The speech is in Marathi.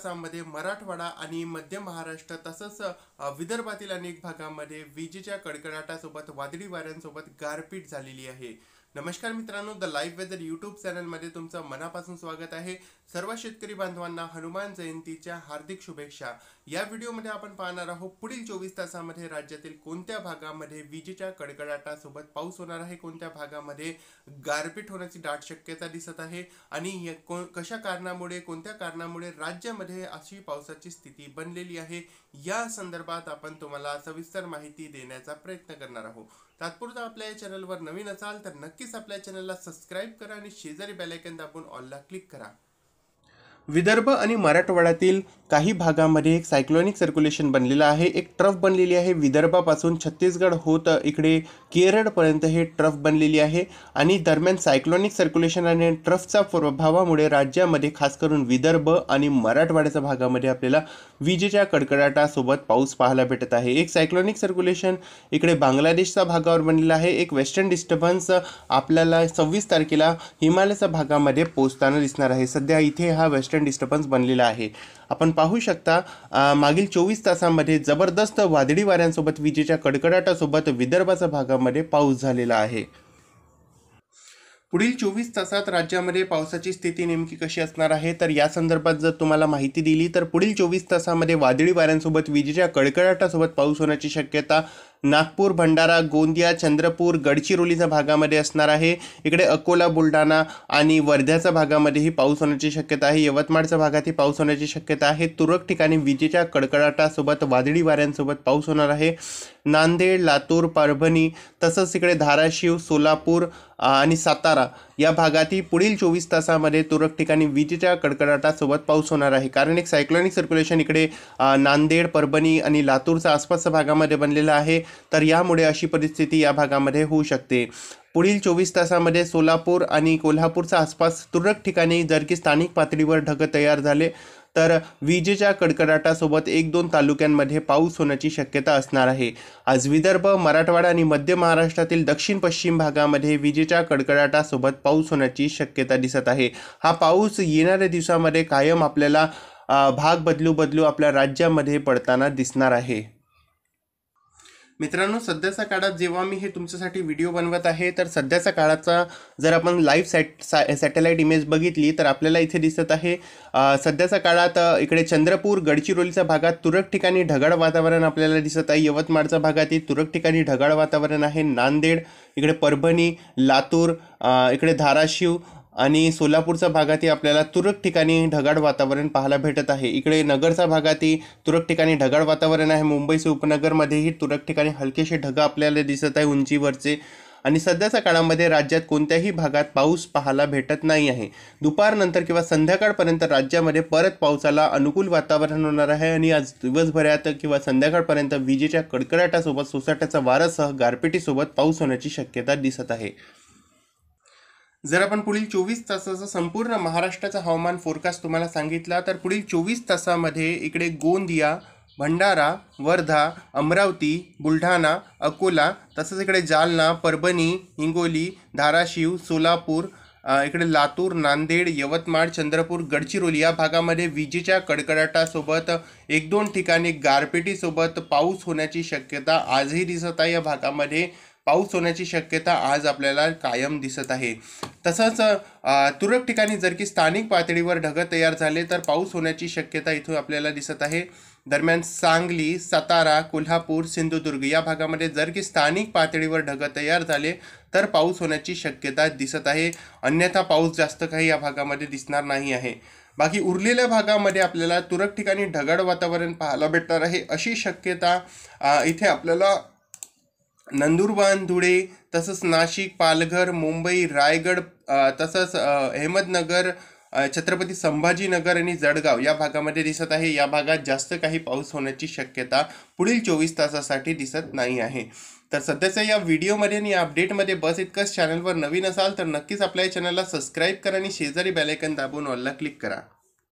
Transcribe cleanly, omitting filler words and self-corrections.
तासांमध्ये मराठवाडा आणि मध्य महाराष्ट्र तसंच विदर्भातील अनेक भागांमध्ये विजेच्या कडकडाटासोबत वादळी वाऱ्यांसोबत गारपीट झालेली आहे। नमस्कार मित्रांनो, द लाईव्ह वेदर यूट्यूब चॅनलमध्ये तुमचं मनापासून स्वागत आहे। सर्व शेतकरी बांधवांना हनुमान जयंतीच्या हार्दिक शुभेच्छा। या व्हिडिओमध्ये आपण पाहणार आहोत पुढील 24 तासांमध्ये राज्यातील कोणत्या भागांमध्ये विजेच्या कडकडाटासोबत पाऊस होणार आहे, कोणत्या भागामध्ये गारपीट होण्याची दाट शक्यता दिसत आहे आणि कशा कारणामुळे कोणत्या कारणामुळे राज्यामध्ये अशी पावसाची स्थिती बनलेली आहे, या संदर्भात आपण तुम्हाला सविस्तर माहिती देण्याचा प्रयत्न करणार आहोत। तात्पुरता आपल्या या चॅनलवर नवीन असाल तर नक्कीच आपल्या चॅनलला सबस्क्राइब करा आणि शेजारी बेल आयकॉन दाबून ऑलला क्लिक करा। विदर्भ आणि मराठवाड्यातील काही भागांमध्ये एक सायक्लोनिक सर्क्युलेशन बनलेलं आहे, एक ट्रफ बनलेली आहे। विदर्भापासून छत्तीसगड होत इकडे केरळपर्यंत हे ट्रफ बनलेली आहे आणि दरम्यान सायक्लोनिक सर्क्युलेशन आणि ट्रफचा प्रभावामुळे राज्यामध्ये खास करून विदर्भ आणि मराठवाड्याच्या भागामध्ये आपल्याला विजेच्या कडकडाटासोबत पाऊस पाहायला भेटत आहे। एक सायक्लोनिक सर्क्युलेशन इकडे बांगलादेशच्या भागावर बनलेला आहे, एक वेस्टर्न डिस्टर्बन्स आपल्याला 26 तारखेला हिमालयाच्या भागामध्ये पोहोचताना दिसणार आहे। सध्या इथे हा वेस्टर्न डिस्टर्बन्स बनलेला आहे। आपण पाहू शकता मागील 24 तासांमध्ये जबरदस्त वादळी वाऱ्यांसोबत विजेच्या कडकडाटासोबत विदर्भाच्या भागामध्ये पाऊस झालेला आहे। पुढील 24 तासात राज्यामध्ये पावसाची स्थिती नेमकी कशी असणार आहे तर या संदर्भात जर तुम्हाला माहिती दिली तर पुढील 24 तासांमध्ये वादळी वाऱ्यांसोबत विजेच्या कडकडाटासोबत पाऊस होण्याची शक्यता नागपूर, भंडारा, गोंदिया, चंद्रपूर, गडचिरोलीच्या भागामध्ये असणार आहे। इकडे अकोला, बुलढाणा आणि वर्ध्याच्या भागामध्येही पाऊस होण्याची शक्यता आहे। यवतमाळच्या भागातही पाऊस होण्याची शक्यता आहे। तुरळक ठिकाणी विजेच्या कडकडाटासोबत वादळी वाऱ्यांसोबत पाऊस होणार आहे। नांदेड, लातूर, परभणी तसंच इकडे धाराशिव, सोलापूर आणि सातारा या भागातही पुढील 24 तासांमध्ये तुरळक ठिकाणी विजेच्या कडकडाटासोबत पाऊस होणार आहे। कारण एक सायक्लोनिक सर्क्युलेशन इकडे नांदेड, परभणी आणि लातूरच्या आसपासच्या भागामध्ये बनलेला आहे, तर यामुळे अशी परिस्थिती या भागामध्ये होऊ शकते। पुढील 24 तासांमध्ये सोलापूर आणि कोल्हापूरच्या आसपास तुरळक ठिकाणी जर की स्थानिक पातळीवर ढग तयार झाले तर विजेच्या कडकडाटासोबत 1-2 तालुक्यांमध्ये पाऊस होण्याची शक्यता असणार आहे। आज विदर्भ, मराठवाडा आणि मध्य महाराष्ट्रातील दक्षिण पश्चिम भागामध्ये विजेच्या कडकडाटासोबत पाऊस होण्याची शक्यता दिसत आहे। हा पाऊस येणाऱ्या दिवसामध्ये कायम आपल्याला भाग बदलू आपल्या राज्यामध्ये पडताना दिसणार आहे। मित्रांनो, सध्याच्या काळात जेव्हा मी हे तुमच्यासाठी व्हिडिओ बनवत आहे तर सध्याच्या काळाचा जर आपण लाईव्ह सॅटेलाइट इमेज बघितली तर आपल्याला इथे दिसत आहे सध्याच्या काळात इकडे चंद्रपूर, गडचिरोलीच्या भागात तुरळक ठिकाणी ढगाळ वातावरण आपल्याला दिसत आहे। यवतमाळच्या भागातही तुरळक ठिकाणी ढगाळ वातावरण आहे। नांदेड, इकडे परभणी, लातूर, इकडे धाराशिव आणि सोलापूरच्या भागातही आपल्याला तुरळक ठिकाणी ढगाळ वातावरण पाहायला भेटत आहे। इकडे नगरच्या भागातही तुरळक ठिकाणी ढगाळ वातावरण आहे। मुंबईच्या उपनगरमध्येही तुरळक ठिकाणी हलकेसे ढग आपल्याला दिसत आहे उंचीवरचे। आणि सध्याच्या काळामध्ये राज्यात कोणत्याही भागात पाऊस पाहायला भेटत नाही आहे। दुपारनंतर किंवा संध्याकाळपर्यंत राज्यामध्ये परत पावसाला अनुकूल वातावरण होणार आहे आणि आज दिवसभरात किंवा संध्याकाळपर्यंत विजेच्या कडकडाटासोबत सोसाट्याचा वाऱ्यासह गारपिटीसोबत पाऊस होण्याची शक्यता दिसत आहे। जर आपण पुढील 24 तासाचा संपूर्ण महाराष्ट्राचा हवामान फोरकास्ट तुम्हाला सांगितला तर पुढील 24 तासामध्ये इकडे गोंदिया, भंडारा, वर्धा, अमरावती, बुलढाणा, अकोला तसंच इकडे जालना, परभणी, हिंगोली, धाराशिव, सोलापूर, इकडे लातूर, नांदेड, यवतमाळ, चंद्रपूर, गडचिरोली या भागामध्ये विजेच्या कडकडाटासोबत 1-2 ठिकाणी गारपिटीसोबत पाऊस होण्याची शक्यता आजही दिसत आहे। या भागामध्ये पाऊस होण्याची शक्यता आज आपल्याला कायम दिसत आहे। तसंच तुरळक ठिकाणी जर की स्थानिक पातळीवर ढग तयार झाले तर पाऊस होण्याची शक्यता इथून आपल्याला दिसत आहे। दरम्यान सांगली, सातारा, कोल्हापूर, सिंधुदुर्ग या भागामध्ये जर की स्थानिक पातळीवर ढग तयार झाले तर पाऊस होण्याची शक्यता दिसत आहे। अन्यथा पाऊस जास्त काही या भागामध्ये दिसणार नाही आहे। बाकी उरलेल्या भागामध्ये आपल्याला तुरळक ठिकाणी ढगाळ वातावरण पाहायला भेटणार आहे अशी शक्यता इथे आपल्याला नंदुरबार, धुळे तसंच नाशिक, पालघर, मुंबई, रायगड तसंच अहमदनगर, छत्रपती संभाजीनगर आणि जळगाव या भागामध्ये दिसत आहे। या भागात जास्त काही पाऊस होण्याची शक्यता पुढील 24 तासासाठी दिसत नाही आहे। तर सध्याच्या या व्हिडिओमध्ये आणि या अपडेटमध्ये बस इतकंच। चॅनलवर नवीन असाल तर नक्कीच आपल्या चॅनलला सबस्क्राइब करा आणि शेजारी बेल आयकॉन दाबून ऑलला क्लिक करा।